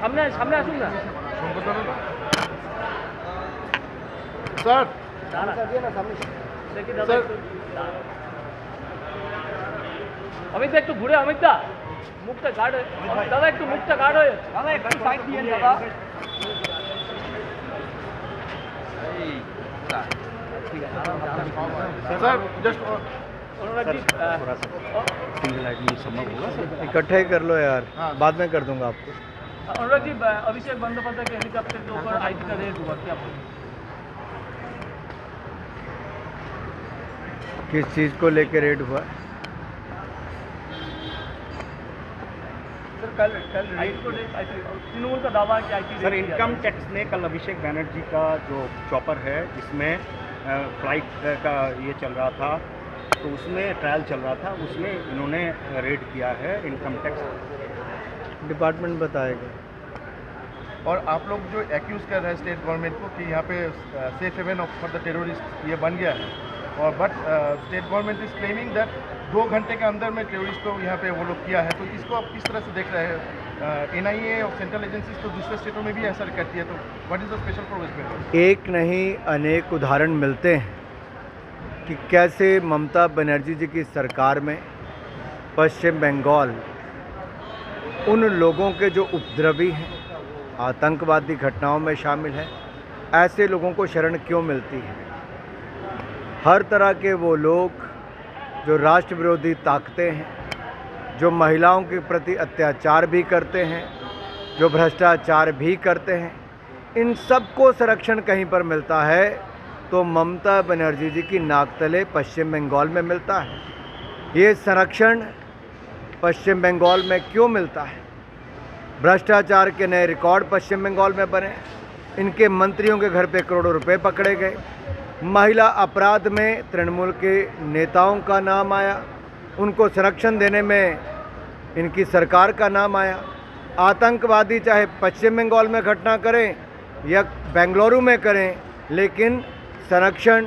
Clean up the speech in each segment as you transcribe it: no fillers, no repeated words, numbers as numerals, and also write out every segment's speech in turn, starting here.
সামনে সামনে আসুন না স্যার দেখি দাদা একটু অমিত দা একটু ঘুরে অমিত দা মুখটা গার্ড হয়ে দাদা একটু মুখটা গার্ড হয়ে যাচ্ছে দাদা একটু সাইড দিয়ে দাদা सर जस्ट অনুরাগ জি सिंगल आदमी संभव होगा सर? इकट्ठे ही कर लो यार, हाँ। बाद में कर दूंगा आपको। अनुराग जी अभिषेक बंदोपाध्याय के हेलीकॉप्टर के ऊपर आईटी का रेड हुआ क्या किस चीज़ को लेके रेड हुआ? सर कल तृणमूल का दावा है कि आईटी सर इनकम टैक्स ने कल अभिषेक बनर्जी का जो चॉपर है जिसमें फ्लाइट का ये चल रहा था तो उसमें ट्रायल चल रहा था उसमें इन्होंने रेड किया है इनकम टैक्स डिपार्टमेंट बताएगा। और आप लोग जो एक्यूज़ कर रहे हैं स्टेट गवर्नमेंट को कि यहाँ पे safe haven for the terrorist ये बन गया है और but state government is claiming that 2 घंटे के अंदर में टेररिस्ट को यहाँ पे वो लोग किया है, तो इसको आप किस तरह से देख रहे हैं? NIA और सेंट्रल एजेंसीज तो दूसरे स्टेटों में भी ऐसा करती है, तो what is the special for West Bengal? एक नहीं अनेक उदाहरण मिलते हैं कि कैसे ममता बनर्जी जी की सरकार में पश्चिम बंगाल उन लोगों के जो उपद्रवी हैं, आतंकवादी घटनाओं में शामिल हैं, ऐसे लोगों को शरण क्यों मिलती है? हर तरह के वो लोग जो राष्ट्र विरोधी ताकतें हैं, जो महिलाओं के प्रति अत्याचार भी करते हैं, जो भ्रष्टाचार भी करते हैं, इन सबको संरक्षण कहीं पर मिलता है तो ममता बनर्जी जी की नाक तले पश्चिम बंगाल में मिलता है। ये संरक्षण पश्चिम बंगाल में क्यों मिलता है? भ्रष्टाचार के नए रिकॉर्ड पश्चिम बंगाल में बने, इनके मंत्रियों के घर पे करोड़ों रुपए पकड़े गए, महिला अपराध में तृणमूल के नेताओं का नाम आया, उनको संरक्षण देने में इनकी सरकार का नाम आया। आतंकवादी चाहे पश्चिम बंगाल में घटना करें या बेंगलुरु में करें, लेकिन संरक्षण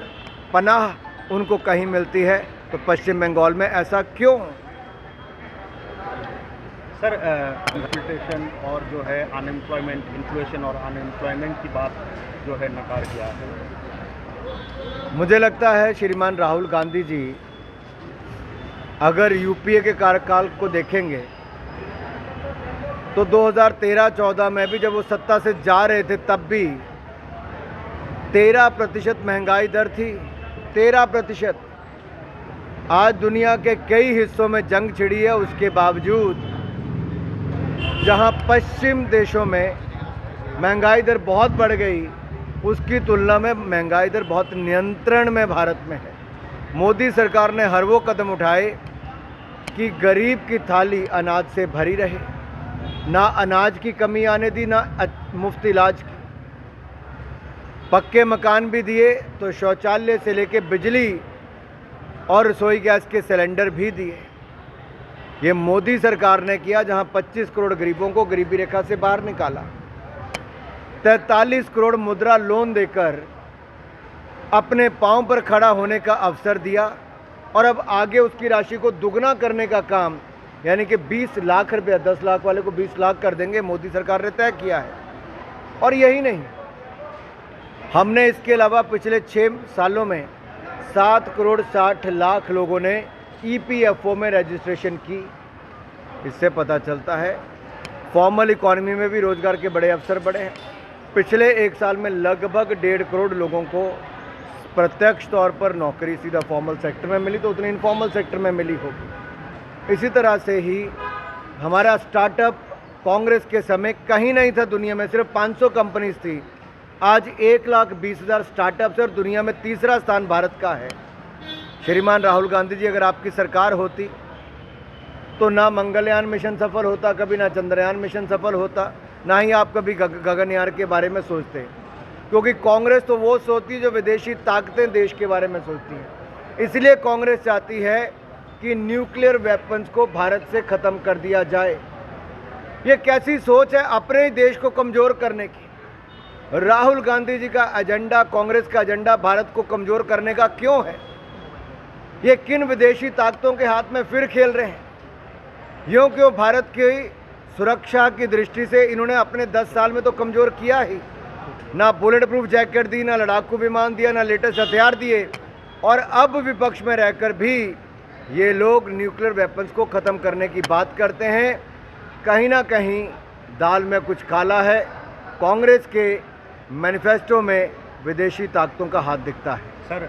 पनाह उनको कहीं मिलती है, तो पश्चिम बंगाल में ऐसा क्यों? सर इन्फ्लेशन और जो है अनएम्प्लॉयमेंट इन्फ्लेशन और अनएम्प्लॉयमेंट की बात जो है नकार किया है। मुझे लगता है श्रीमान राहुल गांधी जी अगर यूपीए के कार्यकाल को देखेंगे तो 2013-14 में भी जब वो सत्ता से जा रहे थे तब भी 13% महंगाई दर थी, 13%। आज दुनिया के कई हिस्सों में जंग छिड़ी है, उसके बावजूद जहां पश्चिम देशों में महंगाई दर बहुत बढ़ गई, उसकी तुलना में महंगाई दर बहुत नियंत्रण में भारत में है। मोदी सरकार ने हर वो कदम उठाए कि गरीब की थाली अनाज से भरी रहे, ना अनाज की कमी आने दी, ना मुफ्त इलाज की। पक्के मकान भी दिए तो शौचालय से लेके बिजली और रसोई गैस के सिलेंडर भी दिए। ये मोदी सरकार ने किया, जहां 25 करोड़ गरीबों को गरीबी रेखा से बाहर निकाला, 43 करोड़ मुद्रा लोन देकर अपने पांव पर खड़ा होने का अवसर दिया, और अब आगे उसकी राशि को दुगना करने का काम, यानी कि 20 लाख रुपया, 10 लाख वाले को 20 लाख कर देंगे, मोदी सरकार ने तय किया है। और यही नहीं, हमने इसके अलावा पिछले 6 सालों में 7 करोड़ 60 लाख लोगों ने EPFO में रजिस्ट्रेशन की। इससे पता चलता है फॉर्मल इकॉनमी में भी रोजगार के बड़े अवसर बढ़े हैं। पिछले 1 साल में लगभग 1.5 करोड़ लोगों को प्रत्यक्ष तौर पर नौकरी सीधा फॉर्मल सेक्टर में मिली, तो उतनी इनफॉर्मल सेक्टर में मिली होगी। इसी तरह से ही हमारा स्टार्टअप कांग्रेस के समय कहीं नहीं था दुनिया में, सिर्फ 500 कंपनीज थी। आज 1,20,000 स्टार्टअप्स और दुनिया में तीसरा स्थान भारत का है। श्रीमान राहुल गांधी जी, अगर आपकी सरकार होती तो ना मंगलयान मिशन सफल होता कभी, ना चंद्रयान मिशन सफल होता, ना ही आप कभी गगनयान के बारे में सोचते, क्योंकि कांग्रेस तो वो सोचती है जो विदेशी ताकतें देश के बारे में सोचती हैं। इसलिए कांग्रेस चाहती है कि न्यूक्लियर वेपन्स को भारत से ख़त्म कर दिया जाए। ये कैसी सोच है अपने ही देश को कमज़ोर करने की? राहुल गांधी जी का एजेंडा, कांग्रेस का एजेंडा भारत को कमज़ोर करने का क्यों है? ये किन विदेशी ताकतों के हाथ में फिर खेल रहे हैं? यूँ क्यों भारत की सुरक्षा की दृष्टि से इन्होंने अपने 10 साल में तो कमज़ोर किया ही। ना बुलेट प्रूफ जैकेट दी, ना लड़ाकू विमान दिया, ना लेटेस्ट हथियार दिए, और अब विपक्ष में रहकर भी ये लोग न्यूक्लियर वेपन्स को ख़त्म करने की बात करते हैं। कहीं ना कहीं दाल में कुछ काला है। कांग्रेस के मैनिफेस्टो में विदेशी ताकतों का हाथ दिखता है। सर